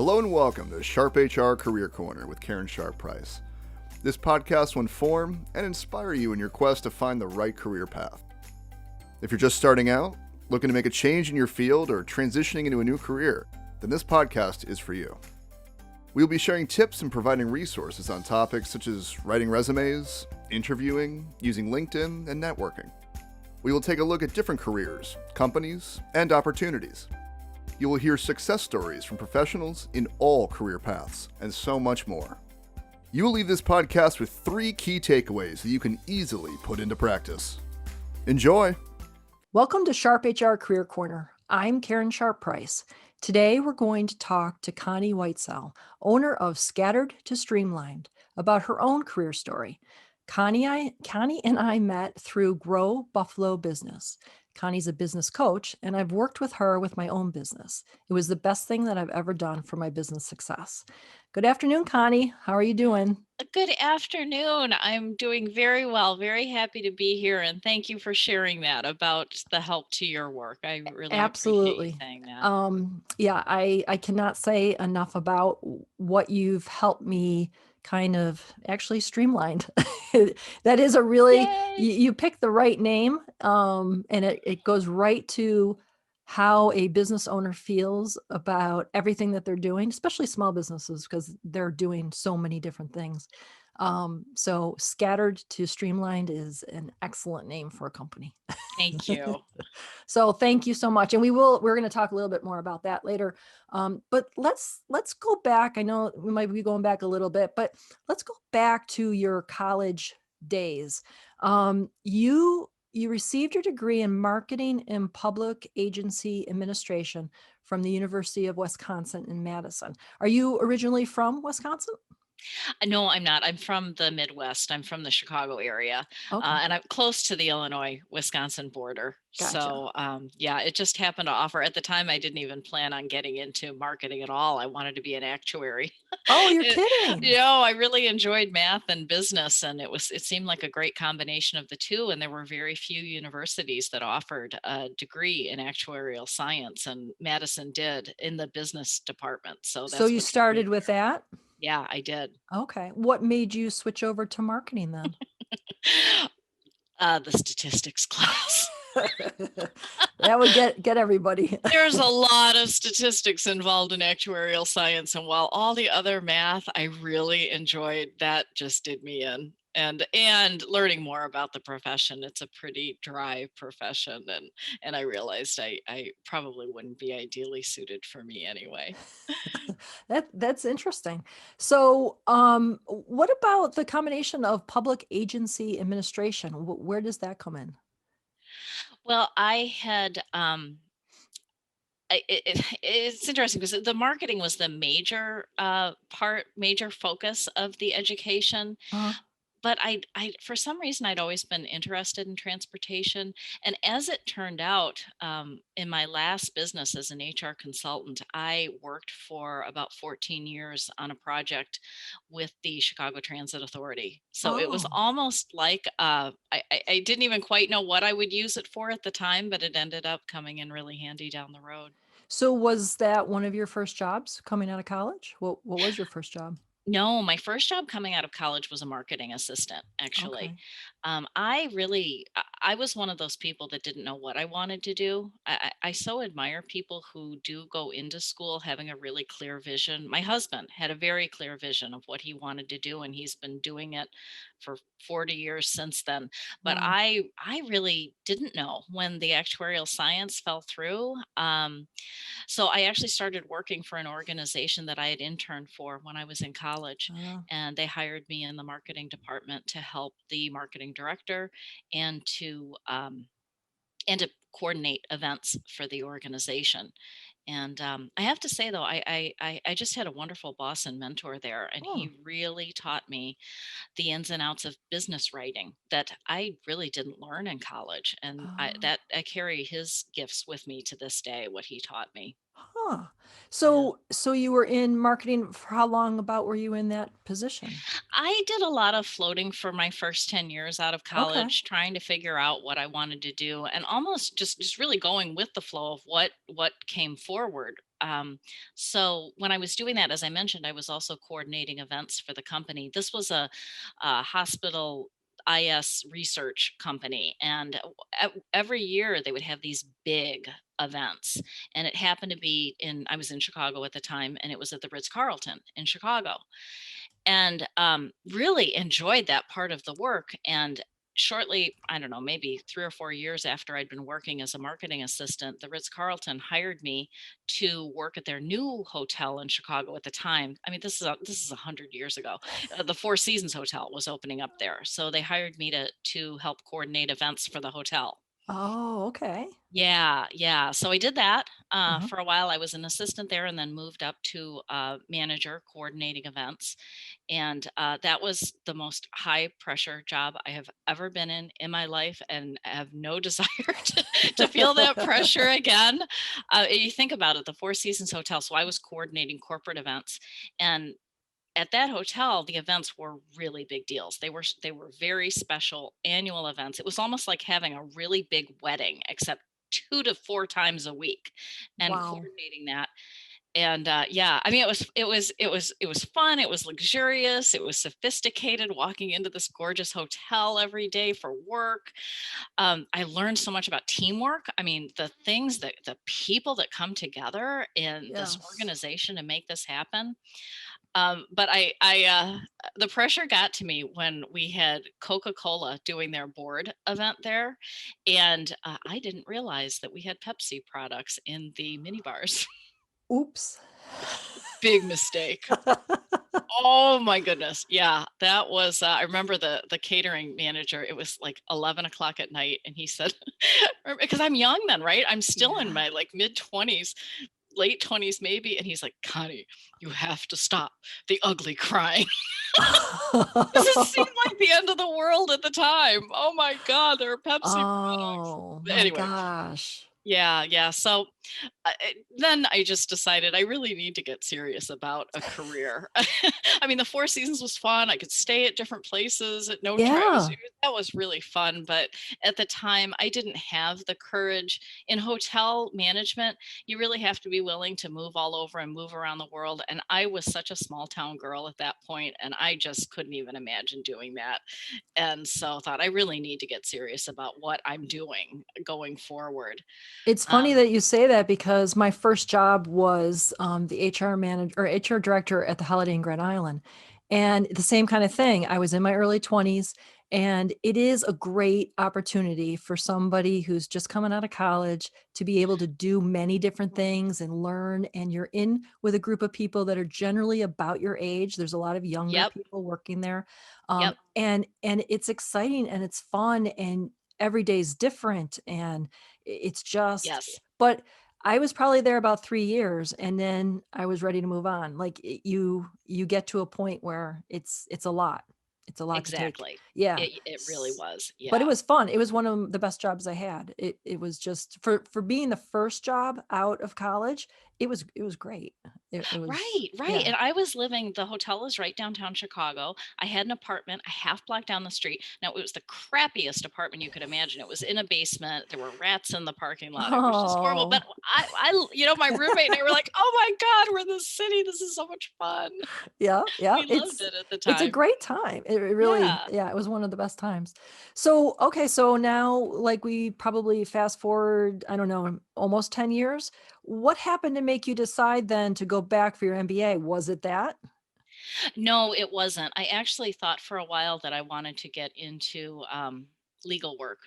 Hello and welcome to SharpHR Career Corner with Karen Sharp Price. This podcast will inform and inspire you in your quest to find the right career path. If you're just starting out, looking to make a change in your field, or transitioning into a new career, then this podcast is for you. We will be sharing tips and providing resources on topics such as writing resumes, interviewing, using LinkedIn, and networking. We will take a look at different careers, companies, and opportunities. You will hear success stories from professionals in all career paths, and so much more. You will leave this podcast with 3 key takeaways that you can easily put into practice. Enjoy! Welcome to SharpHR Career Corner. I'm Karen Sharp Price. Today we're going to talk to Connie Whitesell, owner of Scattered to Streamlined, about her own career story. Connie and I met through Grow Buffalo Business. Connie's a business coach, and I've worked with her with my own business. It was the best thing that I've ever done for my business success. Good afternoon, Connie. How are you doing? Good afternoon. I'm doing very well. Very happy to be here, and thank you for sharing that about the help to your work. I really Absolutely. appreciate you saying that. I cannot say enough about what you've helped me kind of actually streamlined. That is a really, you picked the right name, and it goes right to how a business owner feels about everything that they're doing, especially small businesses, because they're doing so many different things. So Scattered to Streamlined is an excellent name for a company. Thank you. So thank you so much. And we're going to talk a little bit more about that later. But let's go back. I know we might be going back a little bit, but let's go back to your college days. You received your degree in marketing and public agency administration from the University of Wisconsin in Madison. Are you originally from Wisconsin? No, I'm not. I'm from the Midwest. I'm from the Chicago area, Okay. and I'm close to the Illinois-Wisconsin border. Gotcha. So, it just happened to offer. At the time, I didn't even plan on getting into marketing at all. I wanted to be an actuary. Oh, you're kidding. I really enjoyed math and business, and it seemed like a great combination of the two. And there were very few universities that offered a degree in actuarial science, and Madison did in the business department. So So you started with that? Yeah, I did. Okay. What made you switch over to marketing then? The statistics class. That would get everybody. There's a lot of statistics involved in actuarial science, and while all the other math I really enjoyed, that just did me in. And learning more about the profession. It's a pretty dry profession, and I realized I probably wouldn't be ideally suited for me anyway. That's interesting. So, what about the combination of public agency administration? Where does that come in? Well, I had it's interesting because the marketing was the major focus of the education. Uh, But I for some reason, I'd always been interested in transportation. And as it turned out, in my last business as an HR consultant, I worked for about 14 years on a project with the Chicago Transit Authority. So it was Oh. almost like I didn't even quite know what I would use it for at the time, but it ended up coming in really handy down the road. So was that one of your first jobs coming out of college? What was your first job? No, my first job coming out of college was a marketing assistant, actually. Okay. I was one of those people that didn't know what I wanted to do. I so admire people who do go into school having a really clear vision. My husband had a very clear vision of what he wanted to do, and he's been doing it for 40 years since then. But Wow. I really didn't know when the actuarial science fell through. So I actually started working for an organization that I had interned for when I was in college, Uh, and they hired me in the marketing department to help the marketing director and to coordinate events for the organization. And I have to say, though, I just had a wonderful boss and mentor there, and oh. he really taught me the ins and outs of business writing that I really didn't learn in college. And Oh. I carry his gifts with me to this day, what he taught me. Huh. Yeah. So you were in marketing for how long about were you in that position? I did a lot of floating for my first 10 years out of Okay. college, trying to figure out what I wanted to do and almost just really going with the flow of what came forward. So when I was doing that, as I mentioned, I was also coordinating events for the company. This was a hospital IS research company, and every year they would have these big events. And it happened to be I was in Chicago at the time, and it was at the Ritz Carlton in Chicago, and really enjoyed that part of the work. And shortly, I don't know, maybe 3 or 4 years after I'd been working as a marketing assistant, the Ritz Carlton hired me to work at their new hotel in Chicago at the time. I mean, this is 100 years ago. The Four Seasons Hotel was opening up there, so they hired me to help coordinate events for the hotel. Oh, okay. Yeah, yeah. So I did that Uh-huh. for a while. I was an assistant there, and then moved up to manager, coordinating events. And that was the most high pressure job I have ever been in my life, and I have no desire to feel that pressure again. You think about it, the Four Seasons Hotel. So I was coordinating corporate events, and at that hotel, the events were really big deals. They were very special annual events. It was almost like having a really big wedding, except 2 to 4 times a week, and Wow. coordinating that. And yeah, I mean, it was fun. It was luxurious. It was sophisticated. Walking into this gorgeous hotel every day for work, I learned so much about teamwork. I mean, the people that come together in this Yes. organization to make this happen. But the pressure got to me when we had Coca-Cola doing their board event there, and I didn't realize that we had Pepsi products in the mini bars. Oops. Big mistake. Oh my goodness. Yeah, that was, I remember the catering manager, it was like 11 o'clock at night, and he said, because I'm young then, right? I'm still in Yeah. my like mid 20s, late 20s maybe. And he's like, Connie, you have to stop the ugly crying. Because it seemed like the end of the world at the time. Oh my God, there are Pepsi products. Oh my Anyway, gosh. yeah, yeah. So then I just decided I really need to get serious about a career. I mean, the Four Seasons was fun. I could stay at different places at no charge. Yeah. That was really fun. But at the time, I didn't have the courage. In hotel management, you really have to be willing to move all over and move around the world. And I was such a small town girl at that point, and I just couldn't even imagine doing that. And so I thought I really need to get serious about what I'm doing going forward. It's funny Um, that you say that because my first job was the HR manager or HR director at the Holiday Inn Grand Island. And the same kind of thing. I was in my early 20s, and it is a great opportunity for somebody who's just coming out of college to be able to do many different things and learn. And you're in with a group of people that are generally about your age. There's a lot of younger yep, people working there. yep, And it's exciting and it's fun, and every day's different. And it's just, yes. but I was probably there about 3 years, and then I was ready to move on. Like, you get to a point where it's a lot. It's a lot to take. Exactly. Yeah. It really was. But it Yeah. was fun. It was one of the best jobs I had. It was just for being the first job out of college, it was great. It was, Right, right. yeah. And I was living, the hotel is right downtown Chicago. I had an apartment a half block down the street. Now, it was the crappiest apartment you could imagine. It was in a basement. There were rats in the parking lot. It was just horrible. Oh, But my roommate and I were like, oh my God, we're in the city. This is so much fun. yeah, yeah. We loved it at the It's a time. great time. It really, Yeah. yeah, it was one of the best times. So, okay, so now like we probably fast forward, I don't know, almost 10 years. What happened to make you decide then to go back for your MBA? Was it that? No, it wasn't. I actually thought for a while that I wanted to get into legal work.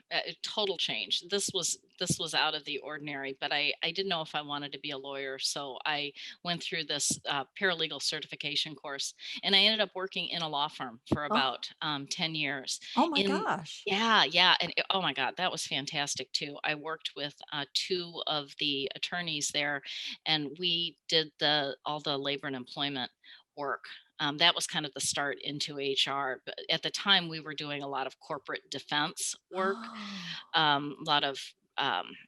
Total change. This was out of the ordinary, but I didn't know if I wanted to be a lawyer, so I went through this paralegal certification course, and I ended up working in a law firm for Oh, about 10 years. oh my In gosh. Yeah, yeah, and oh my God, that was fantastic too. I worked with two of the attorneys there, and we did the all the labor and employment work. That was kind of the start into HR. But at the time, we were doing a lot of corporate defense work, Oh, a lot of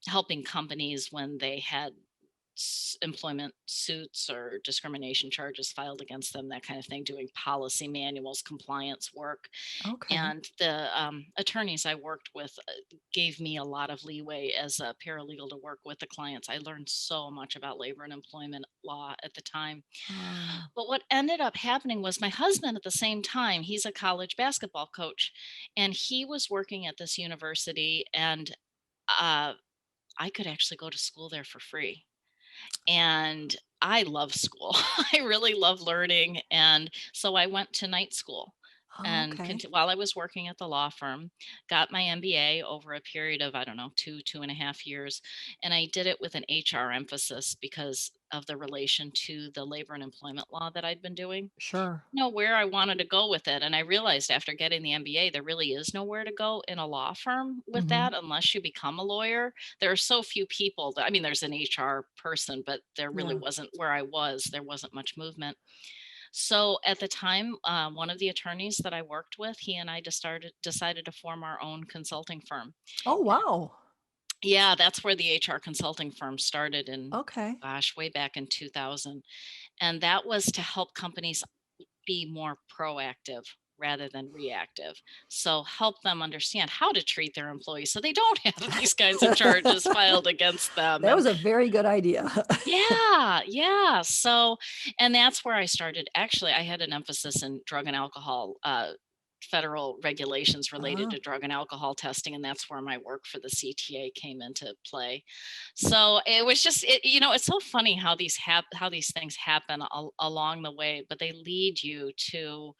helping companies when they had employment suits or discrimination charges filed against them, that kind of thing, doing policy manuals, compliance work. Okay. And the attorneys I worked with gave me a lot of leeway as a paralegal to work with the clients. I learned so much about labor and employment law at the time. Ah, But what ended up happening was my husband, at the same time, he's a college basketball coach, and he was working at this university, and uh, I could actually go to school there for free. And I love school. I really love learning. And so I went to night school oh, and okay. while I was working at the law firm, got my MBA over a period of, I don't know, 2.5 years. And I did it with an HR emphasis because of the relation to the labor and employment law that I'd been doing. Sure. Know where I wanted to go with it. And I realized after getting the MBA, there really is nowhere to go in a law firm with Hmm. that unless you become a lawyer. There are so few people that, I mean, there's an HR person, but there really Yeah. wasn't where I was, there wasn't much movement. So at the time, one of the attorneys that I worked with, he and I just decided to form our own consulting firm. Oh, wow. Yeah, that's where the HR consulting firm started in, Okay. gosh, way back in 2000. And that was to help companies be more proactive rather than reactive. So help them understand how to treat their employees so they don't have these kinds of charges filed against them. That And was a very good idea. yeah, yeah. So, and that's where I started. Actually, I had an emphasis in drug and alcohol, federal regulations related Ah, to drug and alcohol testing, and that's where my work for the CTA came into play. So it was just, it's so funny how how these things happen along the way, but they lead you to,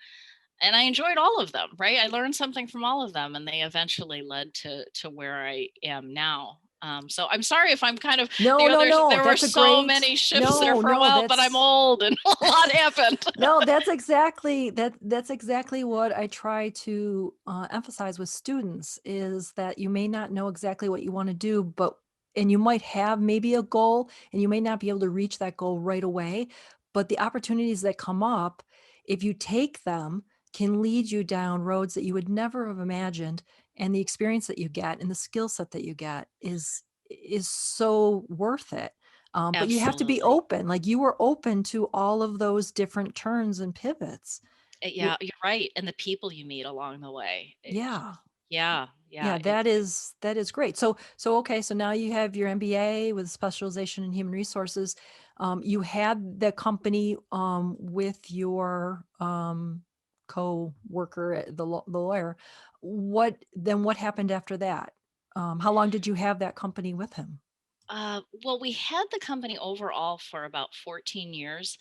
and I enjoyed all of them, right? I learned something from all of them, and they eventually led to where I am now. So I'm sorry if I'm kind of no, no, no. there were That's a so great, many shifts there no, for a no, while, but I'm that's, old and a lot happened. no, that's exactly what I try to emphasize with students is that you may not know exactly what you want to do, and you might have maybe a goal and you may not be able to reach that goal right away, but the opportunities that come up, if you take them, can lead you down roads that you would never have imagined. And the experience that you get and the skill set that you get is so worth it. But you have to be Absolutely. open, like you were open to all of those different turns and pivots. Yeah, you're right. And the people you meet along the way. Yeah. Yeah, yeah. Yeah, that is great. So okay, so now you have your MBA with specialization in human resources. You had the company with your co-worker, the lawyer. What happened after that? How long did you have that company with him? Well, we had the company overall for about 14 years,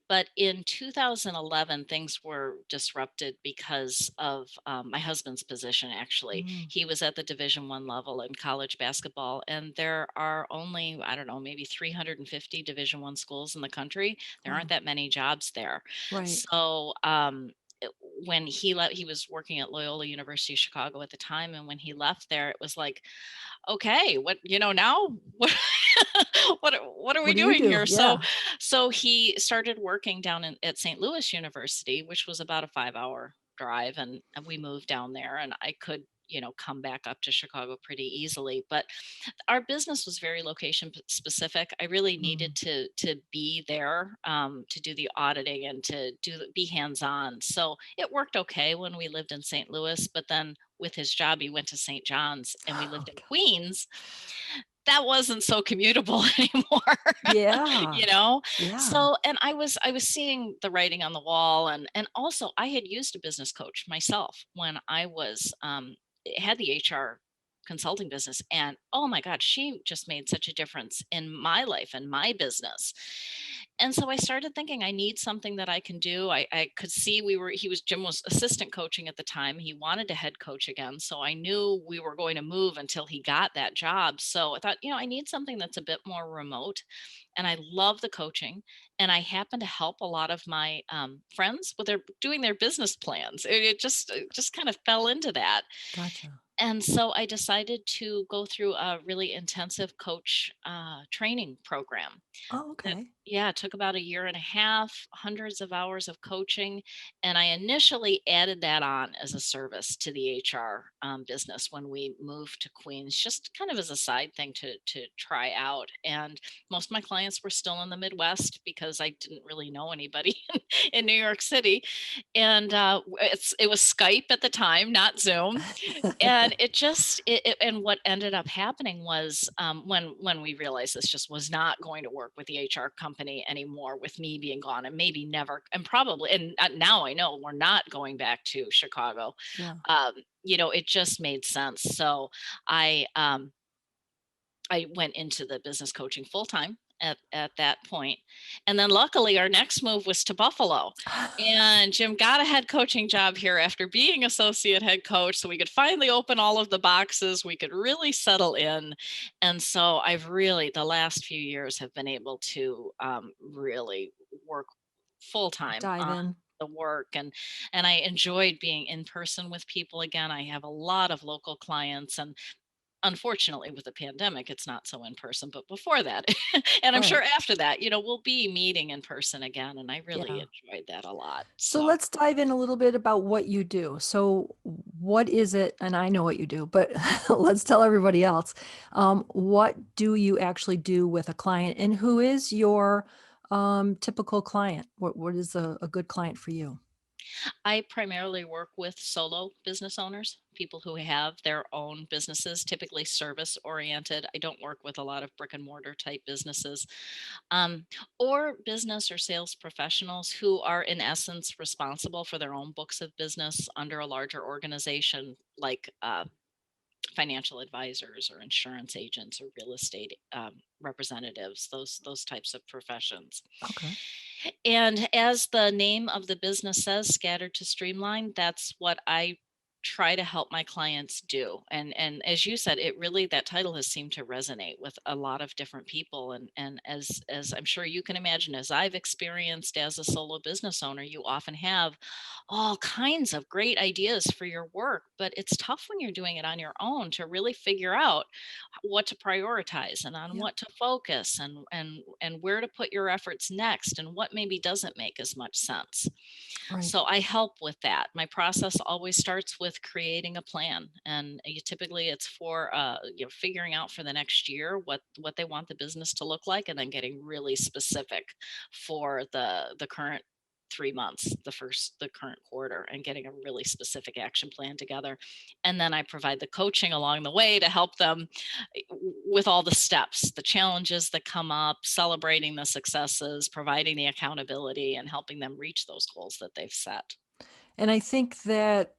but in 2011, things were disrupted because of my husband's position. Actually, Mm, he was at the Division 1 level in college basketball, and there are only, I don't know, maybe 350 Division 1 schools in the country. There aren't wow. that many jobs there. Right. So it- when he was working at Loyola University of Chicago at the time, and when he left there, it was like, okay, what, now what, what are we What do you doing do? here? So, Yeah. so he started working down at St. Louis University, which was about a 5-hour drive. And we moved down there, and I could, come back up to Chicago pretty easily. But our business was very location specific. I really Mm, needed to be there, to do the auditing and be hands on. So it worked okay when we lived in St. Louis, but then with his job, he went to St. John's, and we lived in okay. Queens. That wasn't so commutable anymore, Yeah. you know. Yeah. So, and I was seeing the writing on the wall, and also I had used a business coach myself when I was had the HR consulting business, and oh my god, she just made such a difference in my life and my business. And so I started thinking, I need something that I can do. I could see Jim was assistant coaching at the time. He wanted to head coach again. So I knew we were going to move until he got that job. So I thought, I need something that's a bit more remote. And I love the coaching. And I happen to help a lot of my friends with doing their business plans. It just kind of fell into that. Gotcha. And so I decided to go through a really intensive coach training program. Oh, That okay. yeah, it took about a year and a half, hundreds of hours of coaching, and I initially added that on as a service to the HR business when we moved to Queens, just kind of as a side thing to try out. And most of my clients were still in the Midwest because I didn't really know anybody in New York City, and it was Skype at the time, not Zoom, and and what ended up happening was, when we realized this just was not going to work with the HR company anymore, with me being gone and maybe never, and probably, and now I know we're not going back to Chicago. Yeah. um, it just made sense. So i um, I went into the business coaching full time at that point. And then luckily our next move was to Buffalo. And Jim got a head coaching job here after being associate head coach. So we could finally open all of the boxes. We could really settle in. And so I've really, the last few years, have been able to really work full time Dive on in. the work. And I enjoyed being in person with people again. I have a lot of local clients, and unfortunately with the pandemic it's not so in person, but before that and I'm sure Right. after that, we'll be meeting in person again, and I really Yeah. enjoyed that a lot. So So let's dive in a little bit about what you do. So what is it? And I know what you do, but let's tell everybody else. What do you actually do with a client, and who is your typical client? What is a good client for you? I primarily work with solo business owners, people who have their own businesses, typically service oriented. I don't work with a lot of brick and mortar type businesses, um, or business or sales professionals who are, in essence, responsible for their own books of business under a larger organization, like financial advisors or insurance agents or real estate representatives, those types of professions. Okay. And as the name of the business says, Scattered to Streamline, that's what I try to help my clients do. And as you said, it really, that title has seemed to resonate with a lot of different people. And as I'm sure you can imagine, as I've experienced as a solo business owner, you often have all kinds of great ideas for your work, but it's tough when you're doing it on your own to really figure out what to prioritize and on Yep. what to focus, and where to put your efforts next, and what maybe doesn't make as much sense. Right. So I help with that. My process always starts with creating a plan, and typically it's for figuring out for the next year what they want the business to look like, and then getting really specific for the current 3 months, the current quarter, and getting a really specific action plan together. And then I provide the coaching along the way to help them with all the steps, the challenges that come up, celebrating the successes, providing the accountability, and helping them reach those goals that they've set. And I think that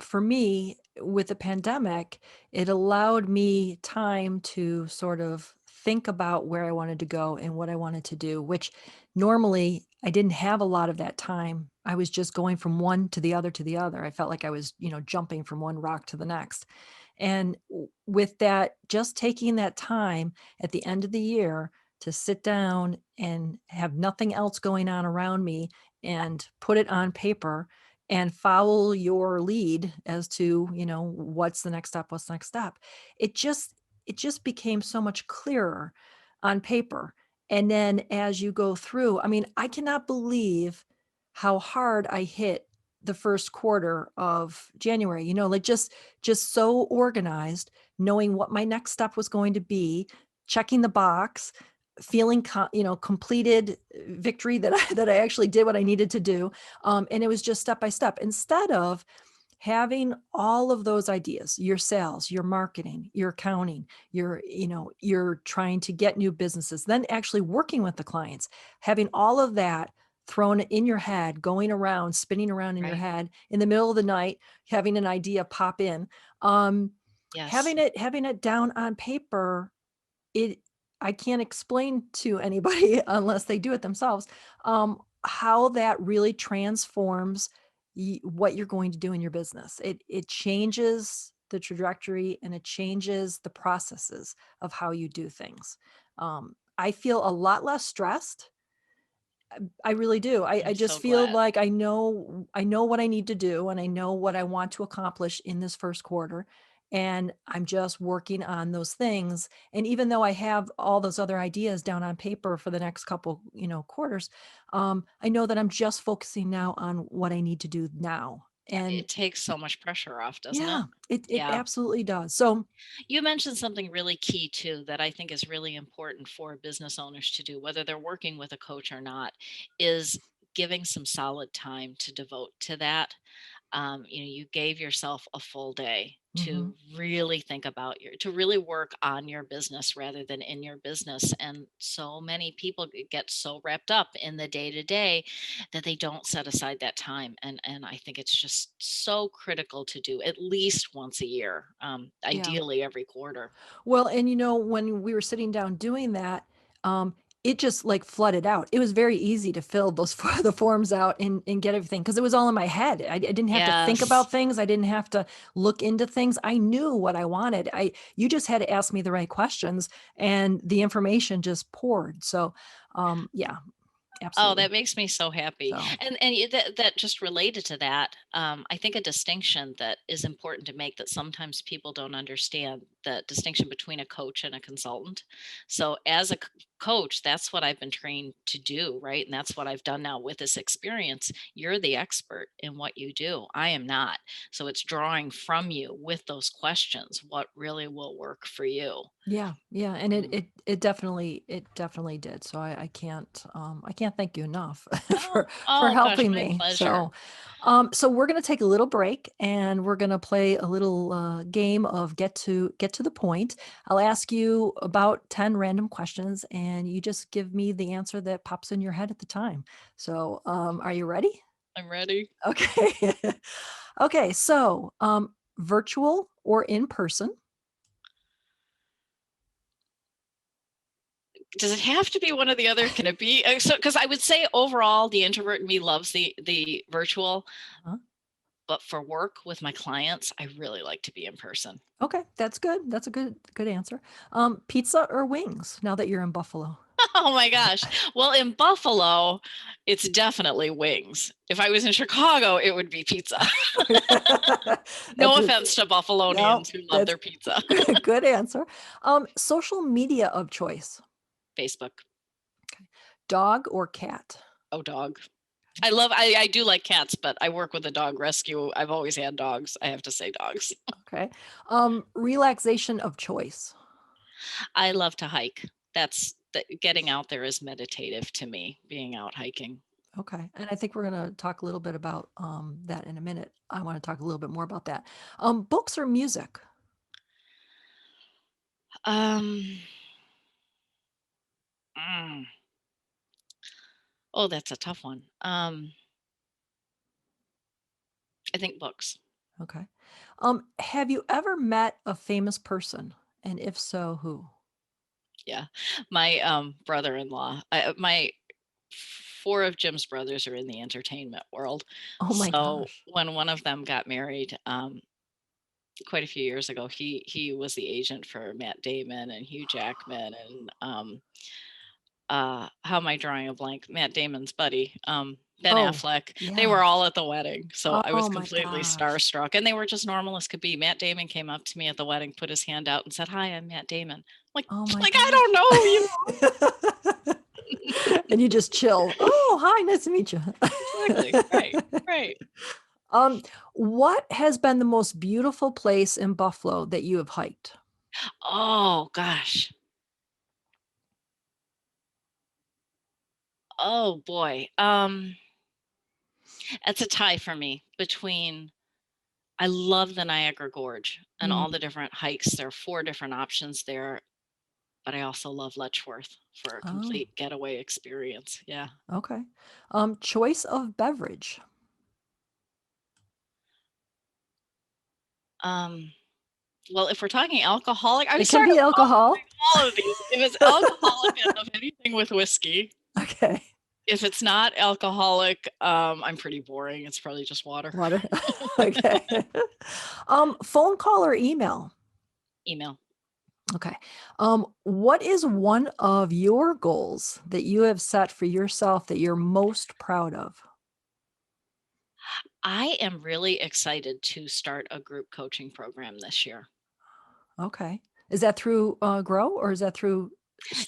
for me, with the pandemic, it allowed me time to sort of think about where I wanted to go and what I wanted to do, which normally I didn't have a lot of that time. I was just going from one to the other to the other. I felt like I was, jumping from one rock to the next. And with that, just taking that time at the end of the year to sit down and have nothing else going on around me and put it on paper and follow your lead as to, what's the next step, what's the next step. It just became so much clearer on paper. And then as you go through, I mean, I cannot believe how hard I hit the first quarter of January, like just so organized, knowing what my next step was going to be, checking the box, feeling completed victory that I actually did what I needed to do. And it was just step by step, instead of having all of those ideas, your sales, your marketing, your accounting, you're trying to get new businesses, then actually working with the clients, having all of that thrown in your head, going around, spinning around in your Right. head in the middle of the night, having an idea pop in, um, Yes. having it down on paper. it I can't explain to anybody unless they do it themselves, how that really transforms what you're going to do in your business. It changes the trajectory, and it changes the processes of how you do things. I feel a lot less stressed, I really do. I I'm just so feel glad. like I know what I need to do, and I know what I want to accomplish in this first quarter. And I'm just working on those things. And even though I have all those other ideas down on paper for the next couple, quarters, I know that I'm just focusing now on what I need to do now. And It takes so much pressure off, doesn't it? yeah, it Yeah. absolutely does. So You mentioned something really key too that I think is really important for business owners to do, whether they're working with a coach or not, is giving some solid time to devote to that. You gave yourself a full day mhm, to really think about to really work on your business rather than in your business. And so many people get so wrapped up in the day to day that they don't set aside that time. And I think it's just so critical to do at least once a year, yeah. ideally every quarter. Well, and when we were sitting down doing that, it just like flooded out. It was very easy to fill those the forms out and get everything because it was all in my head. I didn't have to think Yes. about things. I didn't have to look into things. I knew what I wanted. You just had to ask me the right questions, and the information just poured. So, yeah, Oh, absolutely. that makes me so happy. So, And that just related to that, I think a distinction that is important to make that sometimes people don't understand, the distinction between a coach and a consultant. So as a coach, that's what I've been trained to do, right? And that's what I've done now with this experience. You're the expert in what you do. I am not. So it's drawing from you with those questions what really will work for you. yeah, yeah, and it Mm. it it definitely did. So I can't thank you enough Oh, for oh gosh, helping my me. pleasure. So we're gonna take a little break, and we're gonna play a little game of get to the point. I'll ask you about 10 random questions, and you just give me the answer that pops in your head at the time. So are you ready? I'm ready. Okay. Okay. So virtual or in person? Does it have to be one or the other? Can it be so? Because I would say overall, the introvert in me loves the virtual, Huh? but for work with my clients, I really like to be in person. Okay, that's good. That's a good answer. Pizza or wings now that you're in Buffalo? Oh my gosh. Well, in Buffalo, it's definitely wings. If I was in Chicago, it would be pizza. No That's a offense to no, Buffalonians who love that's their pizza. good answer. Social media of choice. Facebook. Dog or cat? Oh, dog. I do like cats, but I work with a dog rescue. I've always had dogs. I have to say dogs. Okay. Relaxation of choice. I love to hike. Getting out there is meditative to me, being out hiking. Okay. And I think we're going to talk a little bit about that in a minute. I want to talk a little bit more about that. Books or music? Um, mm, oh, that's a tough one. I think books. Okay. Have you ever met a famous person? And if so, who? Yeah. My brother-in-law, my four of Jim's brothers are in the entertainment world. Oh my So gosh. when one of them got married, quite a few years ago, he was the agent for Matt Damon and Hugh Jackman and how am I drawing a blank? Matt Damon's buddy, Ben Oh, Affleck. They yeah. were all at the wedding, so I was Oh my completely gosh. starstruck, and they were just normal as could be. Matt Damon came up to me at the wedding, put his hand out, and said, "Hi, I'm Matt Damon." Like, Oh my like I don't gosh. know who you And you just chill. Oh, hi, nice to meet you. exactly. Right, right. Um, what has been the most beautiful place in Buffalo that you have hiked? Oh gosh. Oh boy. It's a tie for me between. I love the Niagara Gorge and Mm, all the different hikes. There are four different options there, but I also love Letchworth for a oh, complete getaway experience. Yeah. okay. Choice of beverage. Um, well, if we're talking alcoholic, I'm It can sorry, be alcohol. all of these. If it's alcoholic, I love anything with whiskey. Okay. If it's not alcoholic, I'm pretty boring. It's probably just water. Water. Okay. Phone call or email? Email. Okay. What is one of your goals that you have set for yourself that you're most proud of? I am really excited to start a group coaching program this year. Okay. Is that through Grow, or is that through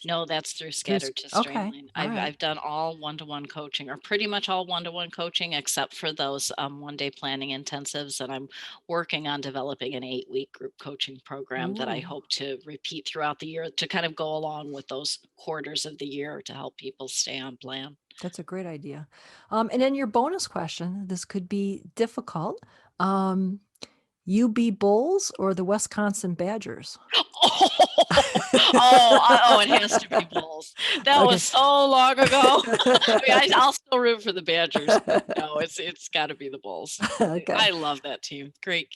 No, that's through through Scattered to okay. Streamline. All right. I've done all one-to-one coaching, or pretty much all one-to-one coaching, except for those one-day planning intensives. And I'm working on developing an 8-week group coaching program that I Ooh, hope to repeat throughout the year to kind of go along with those quarters of the year to help people stay on plan. that's a great idea. And then your bonus question, this could be difficult. Um, UB Bulls or the Wisconsin Badgers? Oh, it has to be Bulls. That Okay. was so long ago. I mean, I'll still root for the Badgers, but no, it's got to be the Bulls. Okay. I love that team. Great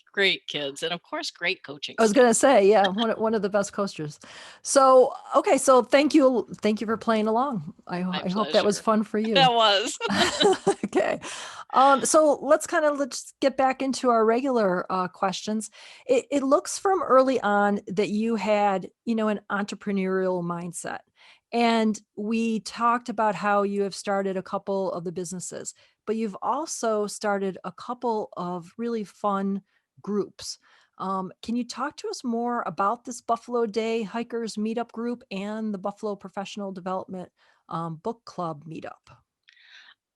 kids, and of course, great coaching I was staff. gonna say, yeah, one of the best coasters. So, okay, so thank you for playing along. My I hope that was pleasure. fun for That you. was. Okay. So let's get back into our regular questions. It looks from early on that you had, an entrepreneurial mindset. And we talked about how you have started a couple of the businesses, but you've also started a couple of really fun groups. Can you talk to us more about this Buffalo Day Hikers Meetup group and the Buffalo Professional Development Book Club Meetup?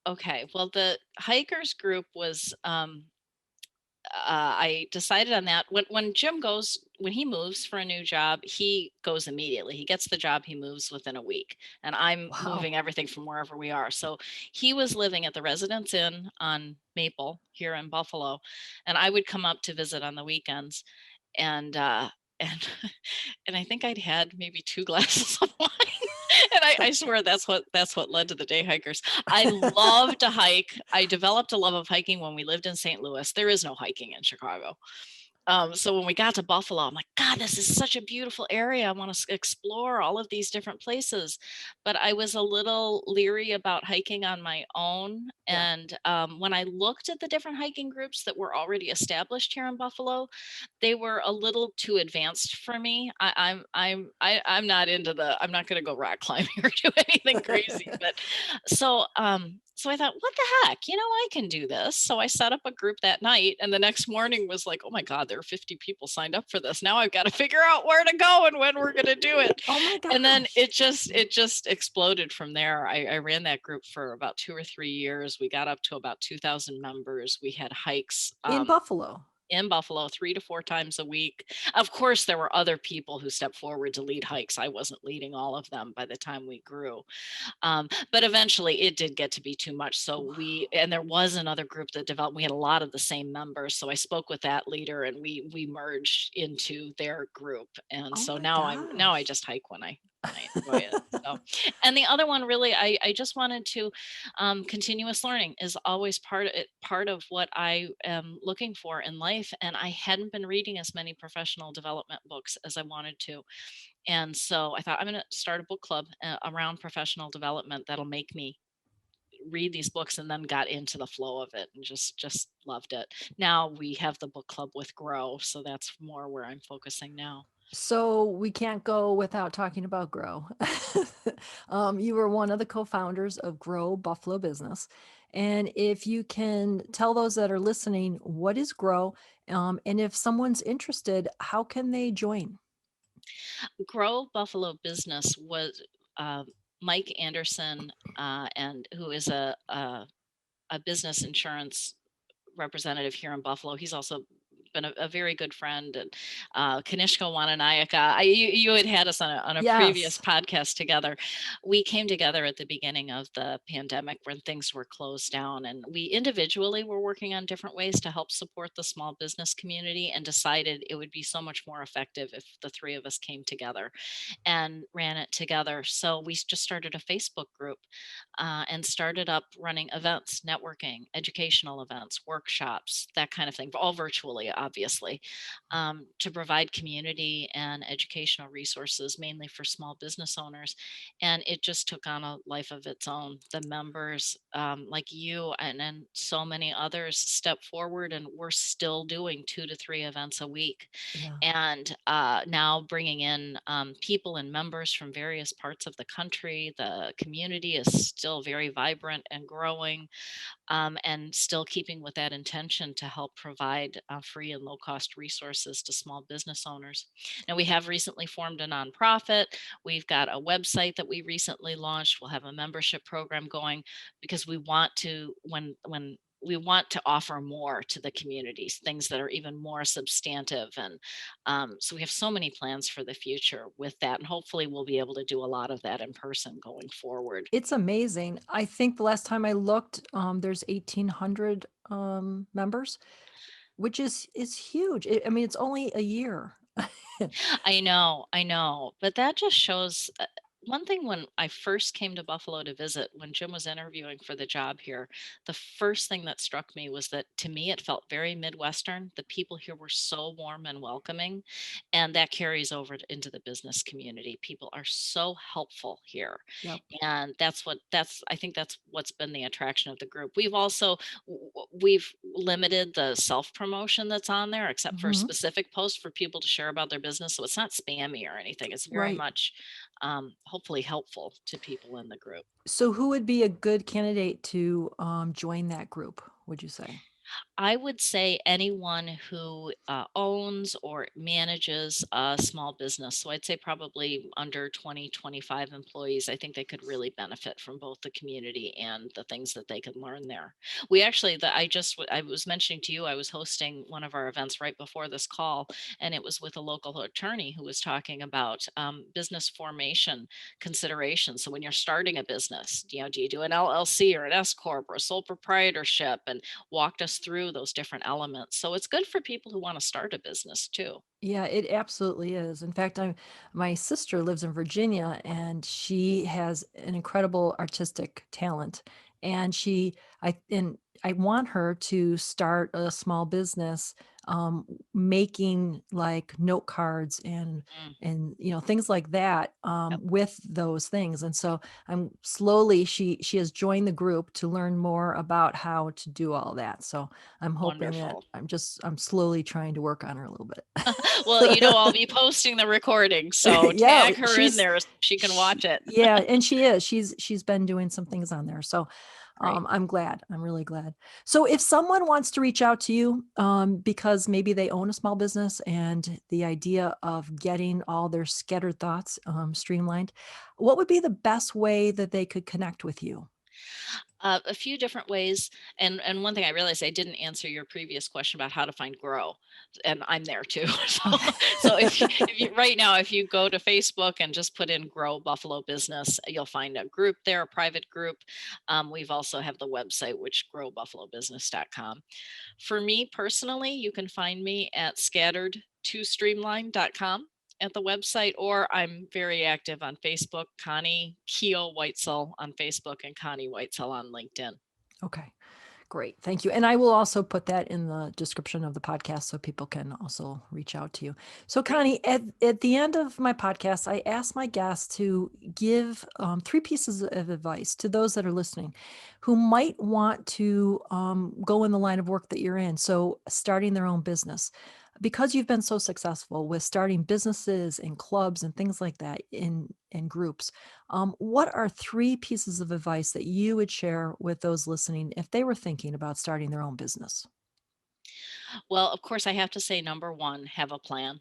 Okay, well, the hikers group was I decided on that when Jim goes when he moves for a new job, he goes immediately. He gets the job, he moves within a week, and I'm Wow. moving everything from wherever we are. So he was living at the Residence Inn on Maple here in Buffalo, and I would come up to visit on the weekends, and and and I think I'd had maybe 2 glasses of wine. And I swear that's what led to the day hikers. I love to hike. I developed a love of hiking when we lived in St. Louis. There is no hiking in Chicago. So when we got to Buffalo, I'm like, God, this is such a beautiful area. I want to explore all of these different places. But I was a little leery about hiking on my own. Yeah. And when I looked at the different hiking groups that were already established here in Buffalo, they were a little too advanced for me. I'm not into I'm not going to go rock climbing or do anything crazy. But so I thought, what the heck? I can do this. So I set up a group that night, and the next morning was like, oh my God, there are 50 people signed up for this. Now I've got to figure out where to go and when we're going to do it. Oh my And then gosh. it just exploded from there. I ran that group for about 2 or 3 years. We got up to about 2,000 members. We had hikes. In Buffalo. In Buffalo 3 to 4 times a week. Of course, there were other people who stepped forward to lead hikes. I wasn't leading all of them by the time we grew. But eventually it did get to be too much. So and there was another group that developed. We had a lot of the same members. So I spoke with that leader, and we merged into their group. And Oh so my now I gosh. just hike when I enjoy it. So, and the other one really, I just wanted to, continuous learning is always part of what I am looking for in life. And I hadn't been reading as many professional development books as I wanted to. And so I thought, I'm going to start a book club around professional development that'll make me read these books, and then got into the flow of it and just loved it. Now we have the book club with Grow, so that's more where I'm focusing now. So we can't go without talking about Grow. You were one of the co-founders of Grow Buffalo Business. And if you can tell those that are listening, what is Grow? And if someone's interested, how can they join? Grow Buffalo Business was uh, Mike Anderson, and who is a business insurance representative here in Buffalo. He's also been a very good friend. And Kanishka Wananayaka, you had us on a previous Yes. podcast together. We came together at the beginning of the pandemic when things were closed down, and we individually were working on different ways to help support the small business community, and decided it would be so much more effective if the three of us came together and ran it together. So we just started a Facebook group, and started up running events, networking, educational events, workshops, that kind of thing, all virtually. obviously, to provide community and educational resources, mainly for small business owners. And it just took on a life of its own. The members, like you and so many others, stepped forward, and we're still doing 2 to 3 events a week. Yeah. And now bringing in people and members from various parts of the country. The community is still very vibrant and growing, and still keeping with that intention to help provide free and low cost resources to small business owners. Now, we have recently formed a nonprofit. We've got a website that we recently launched. We'll have a membership program going, because we want to, when we want to offer more to the communities, things that are even more substantive. And so we have so many plans for the future with that. And hopefully we'll be able to do a lot of that in person going forward. It's amazing. I think the last time I looked, there's 1,800 members, which is huge. I mean, it's only a year. I know. But that just shows one thing. When I first came to Buffalo to visit, when Jim was interviewing for the job here, the first thing that struck me was that, to me, it felt very Midwestern. The people here were so warm and welcoming, and that carries over into the business community. People are so helpful here. Yep. And I think that's what's been the attraction of the group. We've also we've limited the self promotion that's on there, except for Mhm. specific posts for people to share about their business. So it's not spammy or anything. It's very Right. much hopefully helpful to people in the group. So who would be a good candidate to join that group, would you say? I would say anyone who owns or manages a small business. So I'd say probably under 20, 25 employees. I think they could really benefit from both the community and the things that they could learn there. We actually, I was mentioning to you, I was hosting one of our events right before this call, and it was with a local attorney who was talking about business formation considerations. So when you're starting a business, do you do an LLC or an S corp or a sole proprietorship? And walked us through those different elements. So it's good for people who want to start a business too. Yeah, it absolutely is. In fact, my sister lives in Virginia and she has an incredible artistic talent. And I want her to start a small business making like note cards Mm, and things like that yep, with those things. And so I'm slowly she has joined the group to learn more about how to do all that. So I'm hoping that wonderful. I'm slowly trying to work on her a little bit. Well, I'll be posting the recording, so Yeah, tag her in there so she can watch it. yeah, and she is. She's been doing some things on there. So Great. I'm glad. I'm really glad. So if someone wants to reach out to you, because maybe they own a small business and the idea of getting all their scattered thoughts streamlined, what would be the best way that they could connect with you? A few different ways, and one thing I realized, I didn't answer your previous question about how to find Grow, and I'm there too. So if you right now, if you go to Facebook and just put in Grow Buffalo Business, you'll find a group there, a private group. We've also have the website, which growbuffalobusiness.com. For me personally, you can find me at scattered2streamline.com at the website, or I'm very active on Facebook, Connie Whitesell on Facebook and Connie Whitesell on LinkedIn. Okay. Great. Thank you. And I will also put that in the description of the podcast so people can also reach out to you. So, Great. Connie, at the end of my podcast, I ask my guests to give 3 pieces of advice to those that are listening who might want to go in the line of work that you're in. So, starting their own business. Because you've been so successful with starting businesses and clubs and things like that in groups, what are 3 pieces of advice that you would share with those listening if they were thinking about starting their own business? Well, of course, I have to say, number one, have a plan.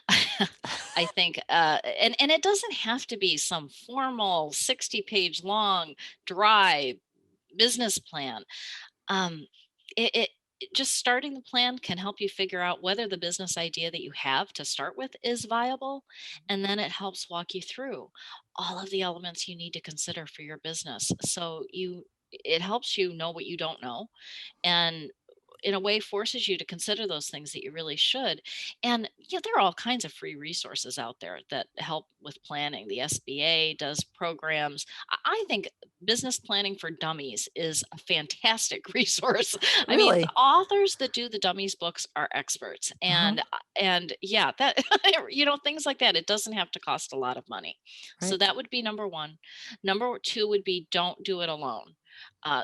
I think, and it doesn't have to be some formal 60-page long, dry business plan. Um, just starting the plan can help you figure out whether the business idea that you have to start with is viable, and then it helps walk you through all of the elements you need to consider for your business. So it helps you know what you don't know, and in a way forces you to consider those things that you really should. And yeah, there are all kinds of free resources out there that help with planning. The SBA does programs. I think Business Planning for Dummies is a fantastic resource. I mean, the Really? authors that do the dummies books are experts. Uh-huh. And yeah, that things like that. It doesn't have to cost a lot of money. So Right. that would be number one. Number two would be don't do it alone. Uh,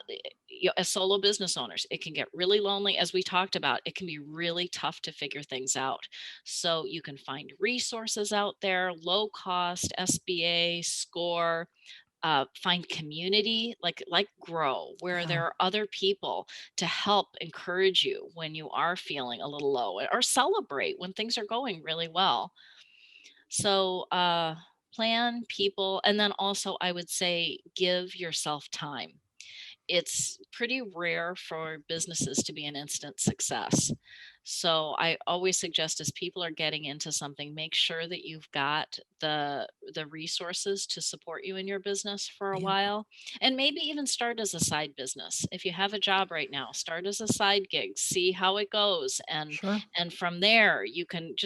as solo business owners, it can get really lonely. As we talked about, it can be really tough to figure things out. So you can find resources out there, low cost, SBA, SCORE, find community like Grow, where Yeah. there are other people to help encourage you when you are feeling a little low, or celebrate when things are going really well. So plan, people, and then also I would say give yourself time. It's pretty rare for businesses to be an instant success. So I always suggest, as people are getting into something, make sure that you've got the resources to support you in your business for a Yeah. while, and maybe even start as a side business. If you have a job right now, start as a side gig, see how it goes, Sure. and from there you can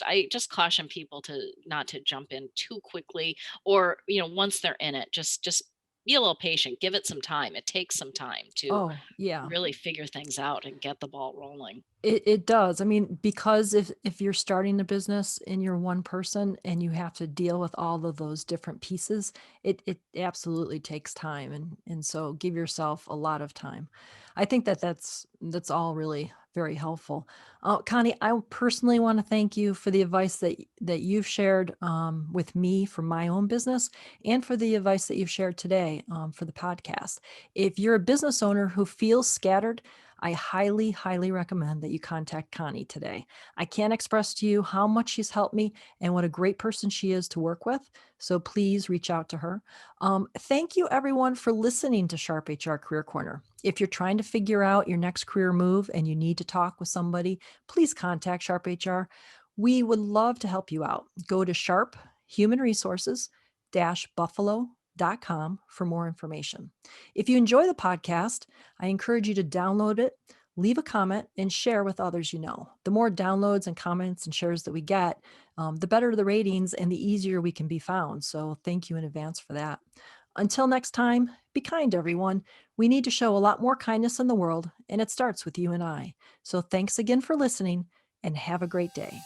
I just caution people to not to jump in too quickly, or once they're in it, just be a little patient, give it some time. It takes some time to Oh, yeah. really figure things out and get the ball rolling. It does. I mean, because if you're starting a business and you're one person and you have to deal with all of those different pieces, it absolutely takes time, and so give yourself a lot of time. I think that's all really very helpful. Connie, I personally want to thank you for the advice that you've shared with me for my own business, and for the advice that you've shared today for the podcast. If you're a business owner who feels scattered, I highly, highly recommend that you contact Connie today. I can't express to you how much she's helped me and what a great person she is to work with. So please reach out to her. Thank you, everyone, for listening to Sharp HR Career Corner. If you're trying to figure out your next career move and you need to talk with somebody, please contact Sharp HR. We would love to help you out. Go to sharphumanresources-buffalo.com for more information. If you enjoy the podcast, I encourage you to download it, leave a comment, and share with others you know. The more downloads and comments and shares that we get, the better the ratings and the easier we can be found. So thank you in advance for that. Until next time, be kind, everyone. We need to show a lot more kindness in the world, and it starts with you and I. So thanks again for listening, and have a great day.